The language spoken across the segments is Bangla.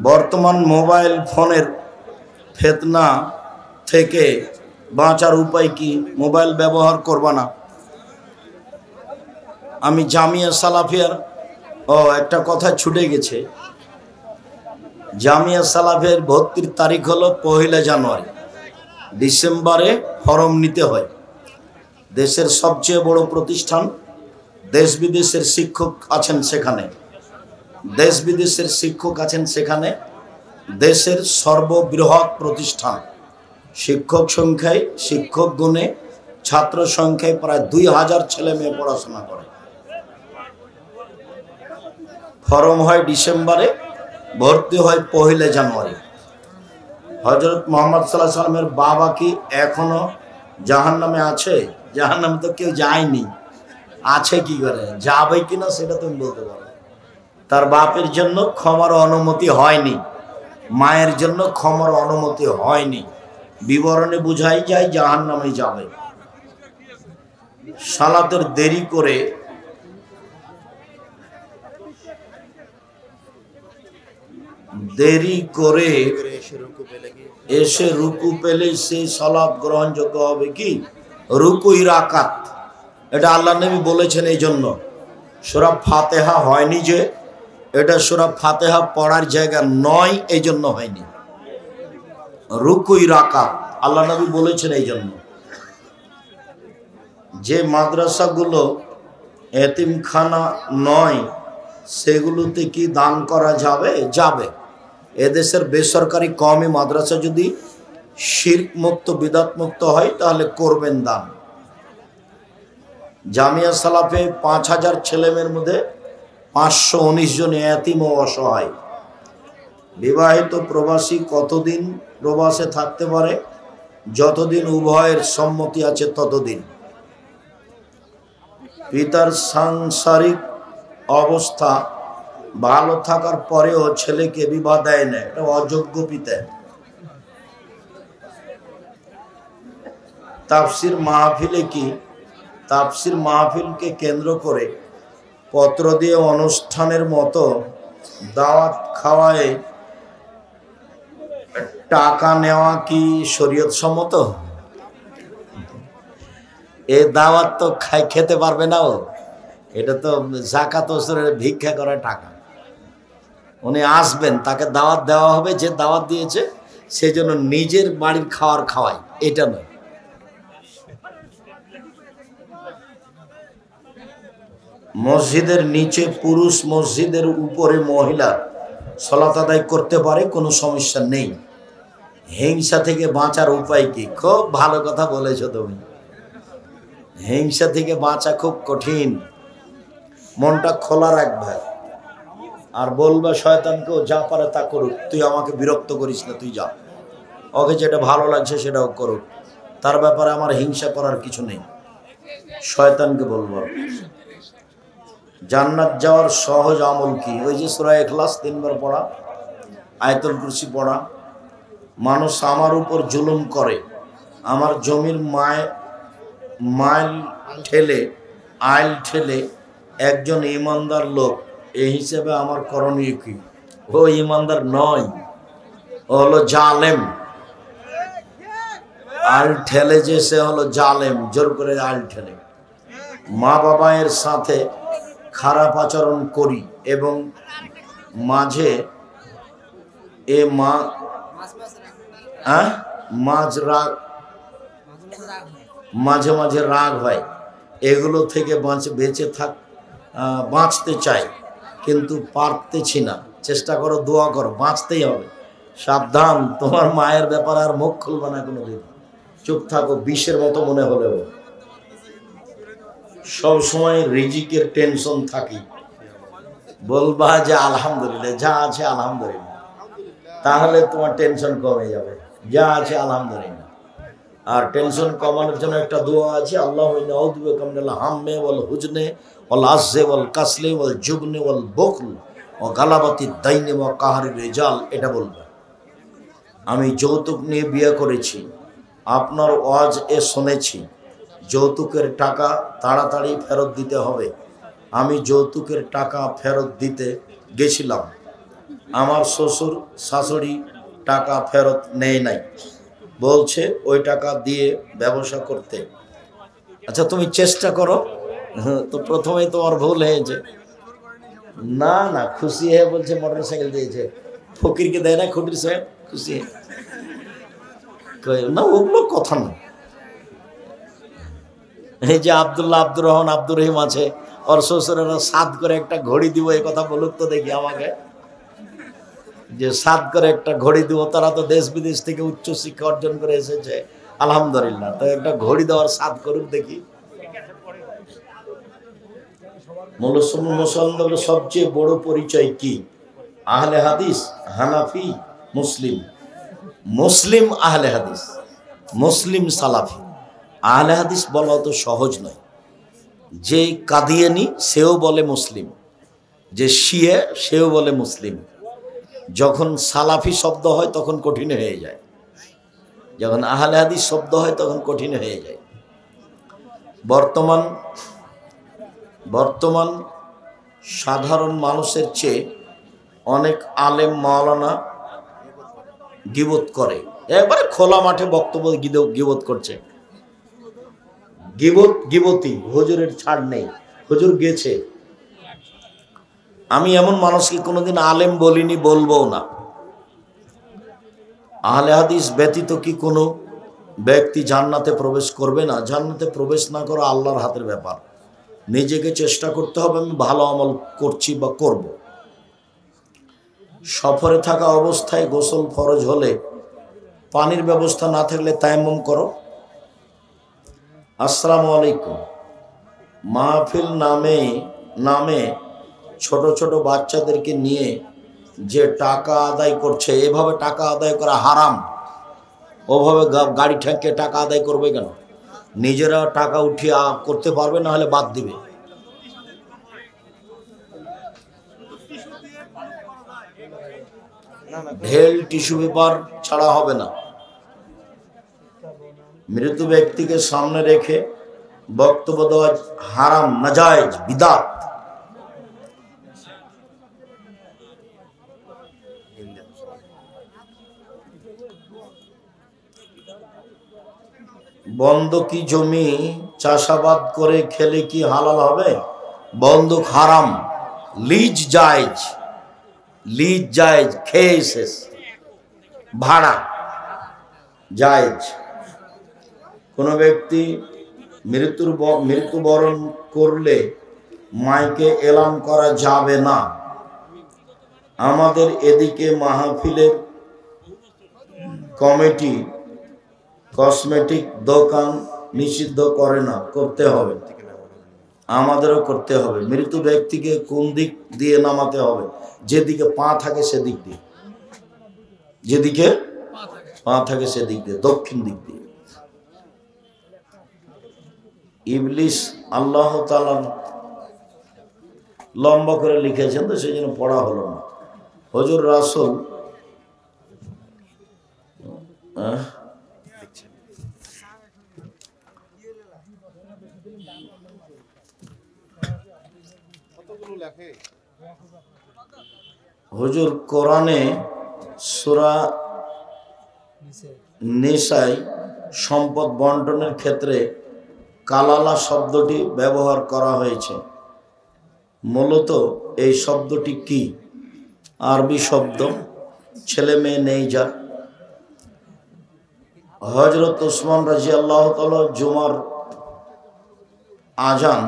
বর্তমান মোবাইল ফোনের ফিতনা থেকে বাঁচার উপায় কি? মোবাইল ব্যবহার করবা না। আমি জামিয়া সালাফিয়ার একটা কথা ছুটে গেছে। জামিয়া সালাফিয়ার ভর্তির তারিখ হলো 1 জানুয়ারি। ডিসেম্বরে ফরম নিতে হয়। দেশের সবচেয়ে বড় প্রতিষ্ঠান, দেশ বিদেশের শিক্ষক আছেন সেখানে, দেশের সর্ববৃহৎ প্রতিষ্ঠান। শিক্ষক সংখ্যায়, শিক্ষক গুণে, ছাত্র সংখ্যায় প্রায় 2000 ছেলে মেয়ে পড়াশোনা করে। ফরম হয় ডিসেম্বরে, ভর্তি হয় 1 জানুয়ারি। হযরত মুহাম্মদ সাল্লাল্লাহু আলাইহি ওয়াসাল্লামের বাবা কি এখনো জাহান্নামে আছে? জাহান্নামে তো কেউ যায়নি, আছে কি করে? যাবে কিনা সেটা তুমি বলতে পারো। তার বাপের জন্য ক্ষমার অনুমতি হয়নি, মায়ের জন্য ক্ষমার অনুমতি হয়নি। বিবরণে বুঝাই যায় জাহান্নামে যাবে। সালাতের দেরি করে এসে রুকু পেলে সেই সালাত গ্রহণযোগ্য হবে কি? রুকুই রাকাত, এটা আল্লাহ নবী বলেছেন। এই জন্য সূরা ফাতিহা হয়নি, যে এটা সূরা ফাতিহা পড়ার জায়গা নয়, এই জন্য হয়নি। রুকুই রাকাত আল্লাহ নবী বলেছেন। এই জন্য যে মাদ্রাসাগুলো এতিমখানা নয় সেগুলোতে কি দান করা যাবে? যাবে। এদেশের বেসরকারি কওমি মাদ্রাসা যদি শিরক মুক্ত, বিদআত মুক্ত হয় তাহলে করবেন দান। জামিয়া সালাফে 5000 ছেলেমেয়ের মধ্যে 519 জন এতিম ও অসহায়। বিবাহিত প্রবাসী কতদিন প্রবাসে থাকতে পারে? যতদিন উভয়ের সম্মতি আছে ততদিন। পিতার সাংসারিক অবস্থা ভালো থাকার পরেও ছেলেকে বিবাহ দেয় না, এটা অযোগ্য পিতা। তাফসির মাহফিলে কি? তাফসির মাহফিলকে কেন্দ্র করে পত্র দিয়ে অনুষ্ঠানের মতো দাওয়াত খাওয়ায় টাকা নেওয়া কি শরীয়ত সম্মত? এই দাওয়াত তো খেতে পারবে না ও, এটা তো যাকাত ওসরের ভিক্ষা করা টাকা। উনি আসবেন, তাকে দাওয়াত দেওয়া হবে, যে দাওয়াত দিয়েছে সেই জন্য নিজের বাড়ির খাওয়ার খাওয়ায়, এটা নয়। মসজিদের নিচে পুরুষ, মসজিদের উপরে মহিলা সালাত আদায় করতে পারে, কোনো সমস্যা নেই। হিংসা থেকে বাঁচার উপায় কি? খুব ভালো কথা বলেছো তুমি। হিংসা থেকে বাঁচা খুব কঠিন। মনটা খোলা রাখবে আর বলবে শয়তানকেও যা পারে তা করুক, তুই আমাকে বিরক্ত করিস না, তুই যা, ওকে যেটা ভালো লাগছে সেটাও করুক, তার ব্যাপারে আমার হিংসা করার কিছু নেই। শয়তানকে বলবো জান্নাত যাওয়ার সহজ আমল কি? ওই যে সূরা ইখলাস 3 বার পড়া, আয়াতুল কুরসি পড়া। মানুষ আমার উপর জুলুম করে, আমার জমির আইল ঠেলে একজন ইমানদার লোক, এই হিসেবে আমার করণীয় কি? ও ইমানদার নয়, ও হলো জালেম। আইল ঠেলে যে সে হলো জালেম, জোর করে আইল ঠেলে। মা বাবায়ের সাথে খারাপ আচরণ করি এবং মাঝে মাঝে রাগ হয়, এগুলো থেকে বাঁচতে চাই কিন্তু পারতেছি না। চেষ্টা করো, দোয়া করো, বাঁচতেই হবে। সাবধান, তোমার মায়ের ব্যাপারে আর মুখ খুলবে না কোনোদিন। চুপ থাকো, বিষের মতো মনে হলেও। সব সময় রিজিকের টেনশন থাকি, বলবা যে আলহামদুলিল্লাহ, যা আছে আলহামদুলিল্লাহ, তাহলে তোমার টেনশন কমে যাবে। যা আছে আলহামদুলিল্লাহ। আর টেনশন কমানোর জন্য একটা দোয়া আছে, আল্লাহুম্মা ইন্নী আউযু বিকা মিনাল হাম্মি ওয়াল হুজনি ওয়াল আজজি ওয়াল কাসলি ওয়াল জুবনি ওয়াল বুখল ওয়া গালাবাতিদ দাইনি ওয়া কাহরির রিজাল। এটা বলবে। আমি যৌতুক নিয়ে বিয়ে করেছি, আপনার ওয়াজ শুনেছি, যৌতুকের টাকা তাড়াতাড়ি ফেরত দিতে হবে। আমি যৌতুকের টাকা ফেরত দিতে গেছিলাম, আমার শ্বশুর শাশুড়ি টাকা ফেরত নেয় নাই, বলছে ওই টাকা দিয়ে ব্যবসা করতে। আচ্ছা তুমি চেষ্টা করো। তো প্রথমেই তোমার ভুল হয়েছে। না না, খুশি হয়ে বলছে মোটর সাইকেল দিয়েছে, ফকিরকে দেয় না খুঁটির সাহেব, খুশি না, ওগুলো কথা না। এই যে আব্দুল্লাহ, আব্দুর রহমান, আব্দুর রহিম আছে, ওর শ্বশুরেরা সাত করে একটা ঘড়ি দিব, এই কথা বলুক তো দেখি আমাকে, যে সাত করে একটা ঘড়ি দিব। তারা তো দেশ বিদেশ থেকে উচ্চ শিক্ষা অর্জন করে এসেছে, আলহামদুলিল্লাহ। তো একটা ঘড়ি দেওয়ার সাত করুক দেখি। মুসলমানদের সবচেয়ে বড় পরিচয় কি? আহলে হাদিস, হানাফি, মুসলিম। মুসলিম আহলে হাদিস, মুসলিম সালাফি। আহলে হাদিস বলা তো সহজ নয়। যে কাদিয়ানি সেও বলে মুসলিম, যে শিয়া সেও বলে মুসলিম। যখন সালাফি শব্দ হয় তখন কঠিন হয়ে যায়, যখন আহলে হাদিস শব্দ হয় তখন কঠিন হয়ে যায়। বর্তমান সাধারণ মানুষের চেয়ে অনেক আলেম মাওলানা গীবত করে, একবারে খোলা মাঠে বক্তব্য গীবত করছে। গীবতী হুজুরের ছাড় নেই, হুজুর গেছে। আমি এমন মানুষকে কোনোদিন আলেম বলিনি, বলবো না। আহলে হাদিস ব্যতীত কি কোনো ব্যক্তি জান্নাতে প্রবেশ করবে না? জান্নাতে প্রবেশ না করা আল্লাহর হাতের ব্যাপার। নিজেকে চেষ্টা করতে হবে, আমি ভালো আমল করছি বা করব। সফরে থাকা অবস্থায় গোসল ফরজ হলে পানির ব্যবস্থা না থাকলে তায়াম্মুম করো। আসসালামু আলাইকুম। মাহফিল নামে ছোট ছোট বাচ্চাদেরকে নিয়ে যে টাকা আদায় করছে, এভাবে টাকা আদায় করা হারাম। ওভাবে গাড়ি ঠেকে টাকা আদায় করবে কেন? নিজেরা টাকা উঠিয়ে করতে পারবে, না হলে বাদ দিবে। ঢেল টিস্যু পেপার ছাড়া হবে না। মৃত ব্যক্তিকে সামনে রেখে বক্তব্য দেওয়া হারাম, নাজায়েজ, বিদআত। বন্ধকি জমি চাষাবাদ করে খেলে কি হালাল হবে? বন্ধক হারাম। লিজ জায়েজ, লিজ জায়েজ, খেয়ে শেষ। ভাড়া জায়েজ। কোনো ব্যক্তি মৃত্যুবরণ করলে মাইকে এলান করা যাবে না। আমাদের এদিকে মাহফিলের কমিটি কসমেটিক দোকান নিষিদ্ধ করে না, করতে হবে, আমাদেরও করতে হবে। মৃত ব্যক্তিকে কোন দিক দিয়ে নামাতে হবে? যেদিকে পা থাকে সেদিক দিয়ে, যেদিকে পা থাকে সেদিক দিয়ে, দক্ষিণ দিক দিয়ে। ইবলিস আল্লাহ তাআলা লম্বা করে লিখেছেন, তো সেই জন্য পড়া হলো না। হুজুর রাসূল হুজুর কোরআনে সূরা নিসায় সম্পদ বন্টনের ক্ষেত্রে কালালা শব্দটি ব্যবহার করা হয়েছে। মূলত এই শব্দটি কি? আরবি শব্দ, ছেলে মেয়ে নেই যার। হযরত ওসমান রাদিয়াল্লাহু তাআলা জুমার আজান,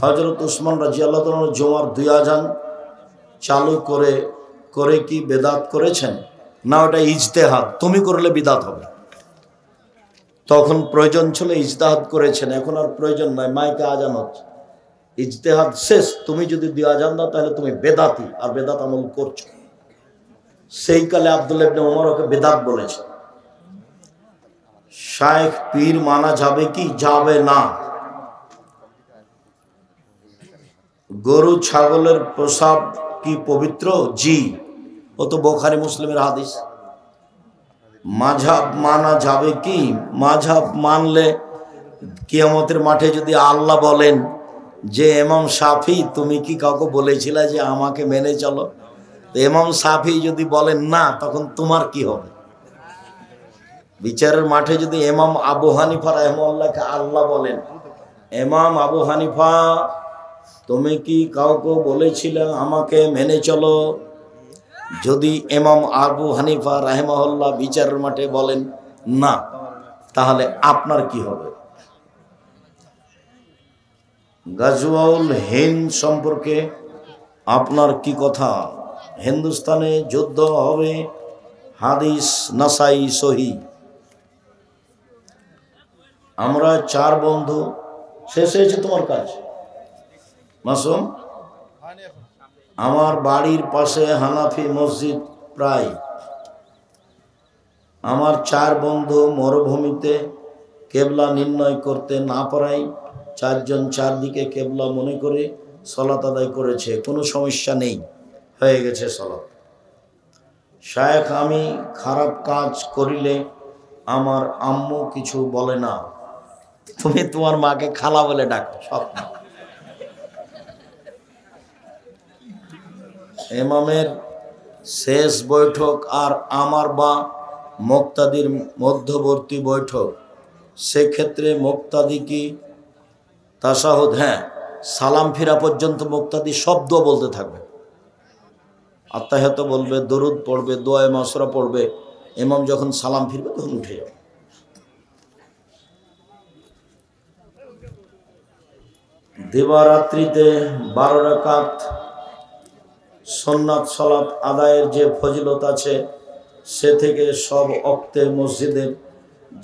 হযরত ওসমান রাদিয়াল্লাহু তাআলা জুমার 2 আজান চালু করে কি বেদাত করেছেন? না, ওটা ইজতেহাদ। তুমি করলে বিদাত হবে। তখন প্রয়োজন ছিল, ইজতেহাদ করেছেন, এখন আর প্রয়োজন নাই, মাইকে আজান হচ্ছে, ইজতেহাদ শেষ। তুমি যদি 2 আজান দাও তাহলে তুমি বেদাতি, আর বেদাত আমল করছো। সেই কালে আব্দুল্লাহ ইবনে ওমর ওকে বেদাত বলেছে। শায়েখ পীর মানা যাবে কি যাবে না? গরু ছাগলের প্রসাব কি পবিত্র? জি, ও তো বুখারী মুসলিমের হাদিস। মাযহাব মানা যাবে কি? মাযহাব মানলে কিয়ামতের মাঠে যদি আল্লাহ বলেন যে ইমাম শাফি তুমি কি কাউকে বলেছিলে যে আমাকে মেনে চলো, তো ইমাম শাফি যদি বলেন না, তখন তোমার কি হবে? বিচারের মাঠে যদি ইমাম আবু হানিফা রাহিমাহুল্লাহকে আল্লাহ বলেন, ইমাম আবু হানিফা তুমি কি কাউকে বলেছিলে আমাকে মেনে চলো? যদি ইমাম আবু হানিফা রাহিমাহুল্লাহ বিচারের মাঠে বলেন না, তাহলে আপনার কি হবে? গাজওয়াউল হিন্দ সম্পর্কে আপনার কি কথা? হিন্দুস্তানে যুদ্ধ হবে, হাদিস নাসাই সহি। আমরা 4 বন্ধু। শেষ হয়েছে তোমার কাজ মাসুম? আমার বাড়ির পাশে হানাফি মসজিদ প্রায়। আমার 4 বন্ধু মরুভূমিতে কেবলা নির্ণয় করতে না পারায় 4 জন 4 দিকে কেবলা মনে করে সালাত আদায় করেছে। কোনো সমস্যা নেই, হয়ে গেছে সালাত। শায়েখ আমি খারাপ কাজ করিলে আমার আম্মু কিছু বলে না। তুমি তোমার মাকে খালা বলে ডাকো সব। ইমামের শেষ বৈঠক আর আমার বা মুক্তাদির মধ্যবর্তী বৈঠক, সেক্ষেত্রে মুক্তাদি কি তাশাহুদ? হ্যাঁ, সালাম ফিরা পর্যন্ত মুক্তাদি শব্দ বলতে থাকবে, আত্তাহিয়াত বলবে, দরুদ পড়বে, দোয়ায়ে মাসুরা পড়বে। ইমাম যখন সালাম ফিরবে তখন উঠে যাবে। দিবারাত্রিতে 12 রাকাত সুন্নাত সালাত আদায়ের যে ফজিলত আছে, সে থেকে সব ওক্তে মসজিদের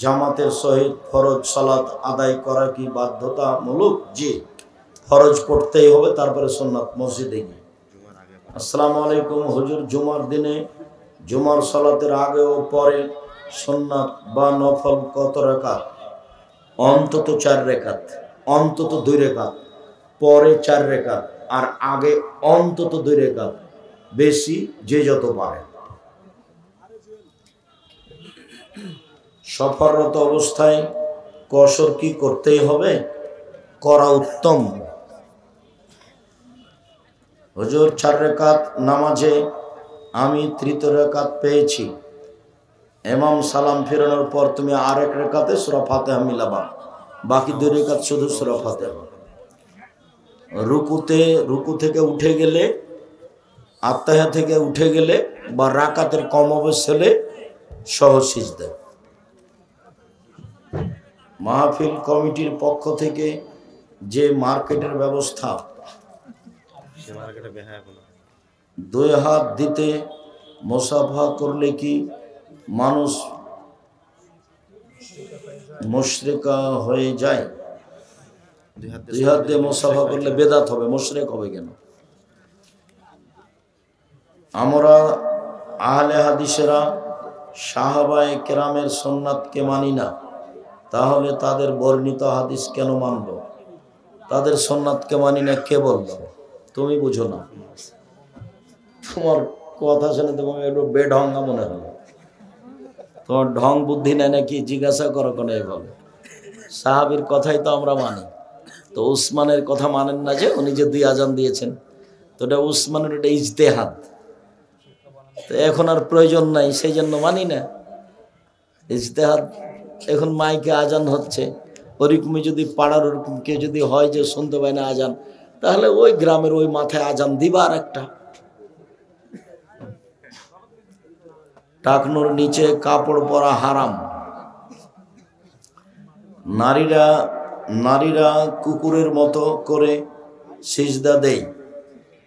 জামাতের সহিত ফরজ সালাত আদায় করা কি বাধ্যতামূলক? জি, ফরজ পড়তেই হবে, তারপরে সুন্নাত মসজিদে গিয়ে। আসসালামু আলাইকুম হুজুর, জুমার দিনে জুমার সালাতের আগে ও পরে সুন্নাত বা নফল কত রাকাত? অন্তত 4 রাকাত, অন্তত 2 রাকাত, পরে 4 রাকাত, আর আগে অন্তত 2 রাকাত, বেশি যে যত পারে। সফররত অবস্থায় কসর কি করতেই হবে? করা উত্তম। হুজুর 4 রাকাত নামাজে আমি তৃতীয় রাকাত পেয়েছি, ইমাম সালাম ফেরানোর পর তুমি আরেক রাকাতে সূরা ফাতিহা মিলাবা, বাকি 2 রাকাত শুধু সূরা ফাতিহা। রুকু থেকে উঠে গেলে, আত্তাহিয়া থেকে উঠে গেলে বা রাকাতের কম অবস্থা হলে সহ সিজদা। মাহফিল কমিটির পক্ষ থেকে যে মার্কেটের ব্যবস্থা, 2 হাত দিতে মুসাফা করলে কি মানুষ মুশরিকা হয়ে যায়? 2 হাত দিয়ে মুসাফা করলে বেদাত হবে, মুশরিক হবে কেন? আমরা আহলে হাদিসেরা সাহাবায়ে কেরামের সুন্নাতকে মানি না, তাহলে তাদের বর্ণিত হাদিস কেন মানব? তাদের সুন্নাতকে মানি না কে বলল? তুমি বুঝো না। তোমার কথা শুনে তোমার একটু বেঢঙ্গা মনে হলো। তোমার ঢং বুদ্ধি নেয় নাকি জিজ্ঞাসা করো কেন? এভাবে সাহাবীর কথাই তো আমরা মানি, তো উসমানের কথা মানেন না যে উনি যে 2 আজান দিয়েছেন, তো এটা উসমানের এটা ইজতেহাদ, তো এখন আর প্রয়োজন নাই, সেই জন্য মানি না। ইজতেহাদ এখন মাইকে আজান হচ্ছে, ওরকমই যদি পাড়ার ওরকম কেউ যদি হয় যে শুনতে পায় না আজান, তাহলে ওই গ্রামের ওই মাথায় আজান দিবা আর একটা। টাকনোর নিচে কাপড় পরা হারাম। নারীরা কুকুরের মতো করে সিজদা দেয়।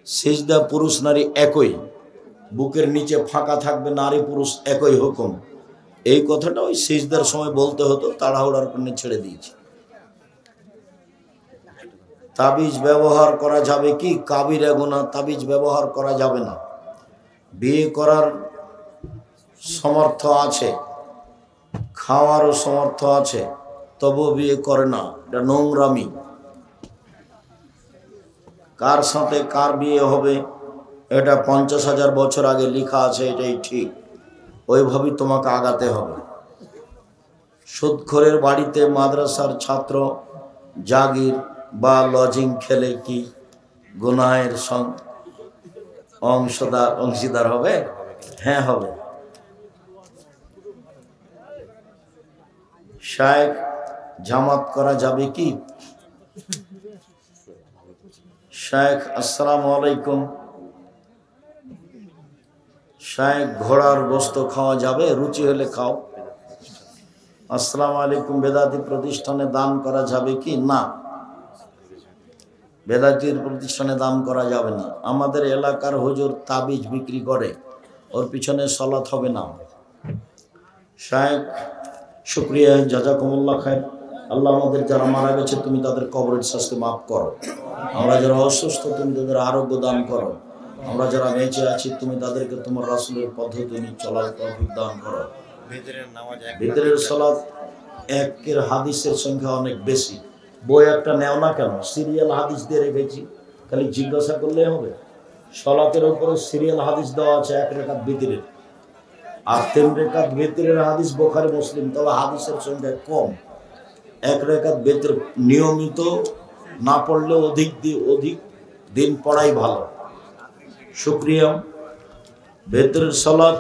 সিজদা পুরুষ নারী একই, বুকের নিচে ফাঁকা থাকবে, নারী পুরুষ একই হুকুম। এই কথাটা ওই সিজদার সময় বলতে হতো, তাড়াহুড়ার জন্য ছেড়ে দিয়েছি। তাবিজ ব্যবহার করা যাবে কি? কাবিরা গুনাহ, তাবিজ ব্যবহার করা যাবে না। বিয়ে করার সমর্থ আছে, খাওয়ারও সমর্থ আছে, তবুও বিয়ে করে না, এটা নোংরামি। কার সাথে কার বিয়ে হবে এটা 50,000 বছর আগে লেখা আছে, এটাই ঠিক, ওইভাবেই তোমাকে আগাতে হবে। সুদখোরের বাড়িতে মাদ্রাসার ছাত্র জাগির বা লজিং খেলে কি গুনাহের অংশীদার হবে? হ্যাঁ হবে। শায়েখ জামাত করা যাবে কি? শায়েখ আসসালামু আলাইকুম। শায়েখ ঘোড়ার গোশত খাওয়া যাবে? রুচি হলে খাও। আসসালামু আলাইকুম, বেদাতি প্রতিষ্ঠানে দান করা যাবে কি? না, বেদাতির প্রতিষ্ঠানে দান করা যাবে না। আমাদের এলাকার হুজুর তাবিজ বিক্রি করে, ওর পিছনে সলাত হবে না। শায়েখ শুকরিয়া, জাযাকুমুল্লাহ খায়ের। আল্লাহ আমাদের যারা মারা গেছে তুমি তাদের কবরের শাস্তি মাফ করো। আমরা যারা অসুস্থ তুমি তাদের আরোগ্য দান করো। আমরা যারা বেঁচে আছি তুমি তাদেরকে তোমার রাসূলের পদ্ধতি নিয়ে চলার তৌফিক দান করো। ভিতরের সালাত একের হাদিসের সংখ্যা অনেক বেশি। বই একটা নেও না কেন? সিরিয়াল হাদিস দিয়ে রেখেছি, খালি জিজ্ঞাসা করলে হবে। সালাতের উপরে সিরিয়াল হাদিস দেওয়া আছে, 1 রাকাত ভিতরের আর 3 রাকাত ভিতরের হাদিস বুখারী মুসলিম। তবে হাদিসের সংখ্যা কম। 1 রাকাত ভিতর নিয়মিত না পড়লে অধিক দিন পড়াই ভালো। শুকরিয়া। ভিতরের সালাত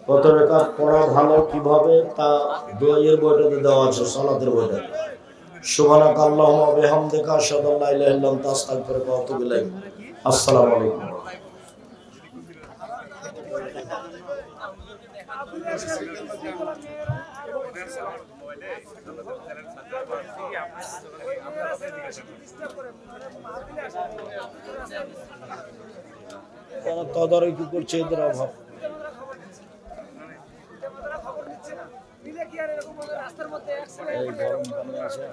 কত রাকাত পড়া ভালো কিভাবে তা দোয়ের বইটাতে দেওয়া আছে, সালাতের বইটা। সুবহানাকা আল্লাহুম্মা ওয়া বিহামদিকা আশহাদু আল্লা ইলাহা ইল্লা আনতা আস্তাগফিরুকা ওয়া আতুবু ইলাইক। আসসালামু আলাইকুম। তদারকি করছে এদের অভাব। এই গরম পানি আছে।